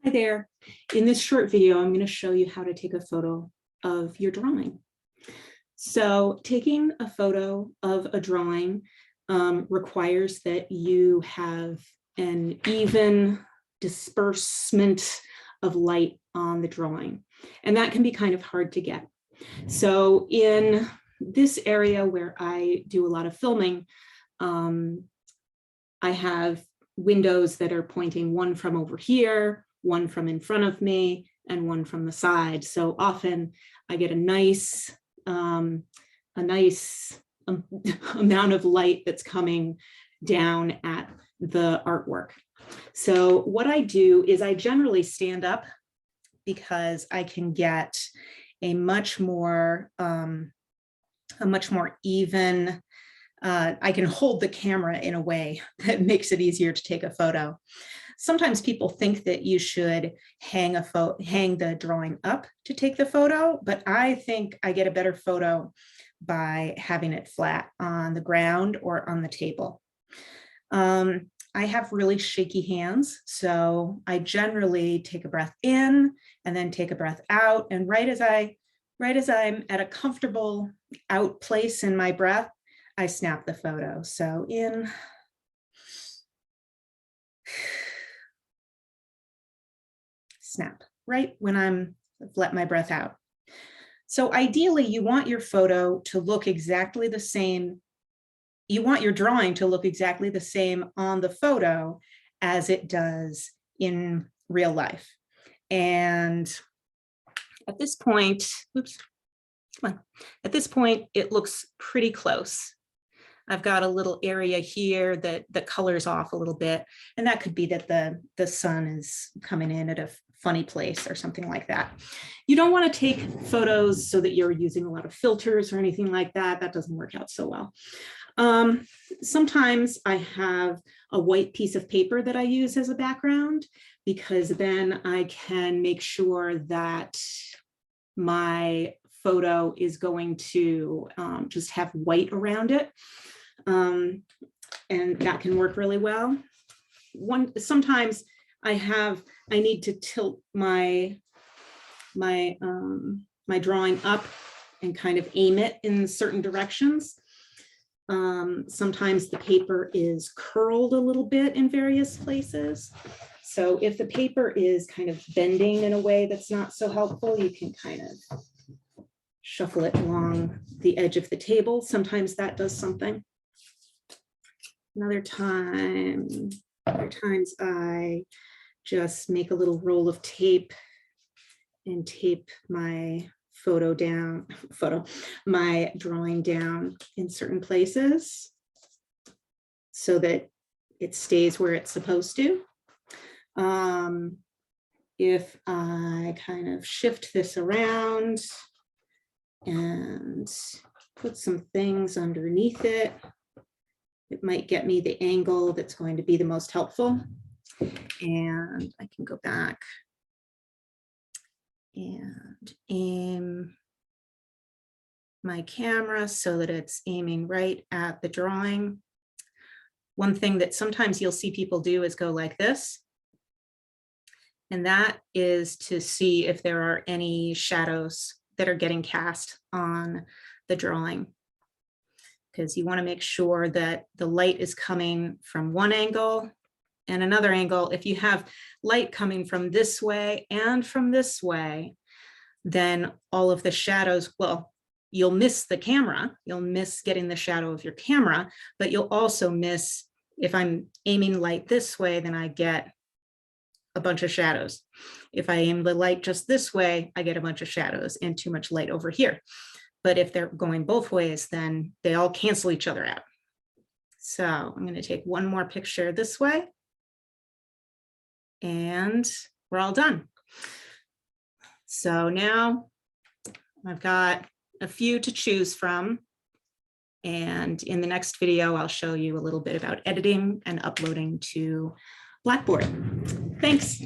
Hi there. In this short video, I'm going to show you how to take a photo of your drawing. So taking a photo of a drawing requires that you have an even disbursement of light on the drawing, and that can be kind of hard to get. So in this area where I do a lot of filming, I have windows that are pointing one from over here, one from in front of me, and one from the side. So often I get a nice amount of light that's coming down at the artwork. So what I do is I generally stand up because I can get a much more even, I can hold the camera in a way that makes it easier to take a photo. Sometimes people think that you should hang the drawing up to take the photo, but I think I get a better photo by having it flat on the ground or on the table. I have really shaky hands, so I generally take a breath in and then take a breath out. And right as I'm at a comfortable out place in my breath, I snap the photo. So in, snap, right when I've let my breath out. So ideally, you want your photo to look exactly the same. You want your drawing to look exactly the same on the photo as it does in real life. And at this point, oops, come on. At this point, it looks pretty close. I've got a little area here that the colors off a little bit, and that could be that the sun is coming in at a funny place or something like that. You don't want to take photos so that you're using a lot of filters or anything like that. That doesn't work out so well. Sometimes I have a white piece of paper that I use as a background, because then I can make sure that my photo is going to just have white around it. And that can work really well. Sometimes I need to tilt my drawing up and kind of aim it in certain directions. Sometimes the paper is curled a little bit in various places. So if the paper is kind of bending in a way that's not so helpful, you can kind of shuffle it along the edge of the table. Sometimes that does something. Other times I just make a little roll of tape and tape my my drawing down in certain places so that it stays where it's supposed to. If I kind of shift this around and put some things underneath it, it might get me the angle that's going to be the most helpful. And I can go back and aim my camera so that it's aiming right at the drawing. One thing that sometimes you'll see people do is go like this. And that is to see if there are any shadows that are getting cast on the drawing, because you want to make sure that the light is coming from one angle and another angle. If you have light coming from this way and from this way, then all of the shadows, well, you'll miss the camera, you'll miss getting the shadow of your camera, but you'll also miss, if I'm aiming light this way, then I get a bunch of shadows. If I aim the light just this way, I get a bunch of shadows and too much light over here. But if they're going both ways, then they all cancel each other out. So I'm going to take one more picture this way, and we're all done. So now I've got a few to choose from. And in the next video, I'll show you a little bit about editing and uploading to Blackboard. Thanks.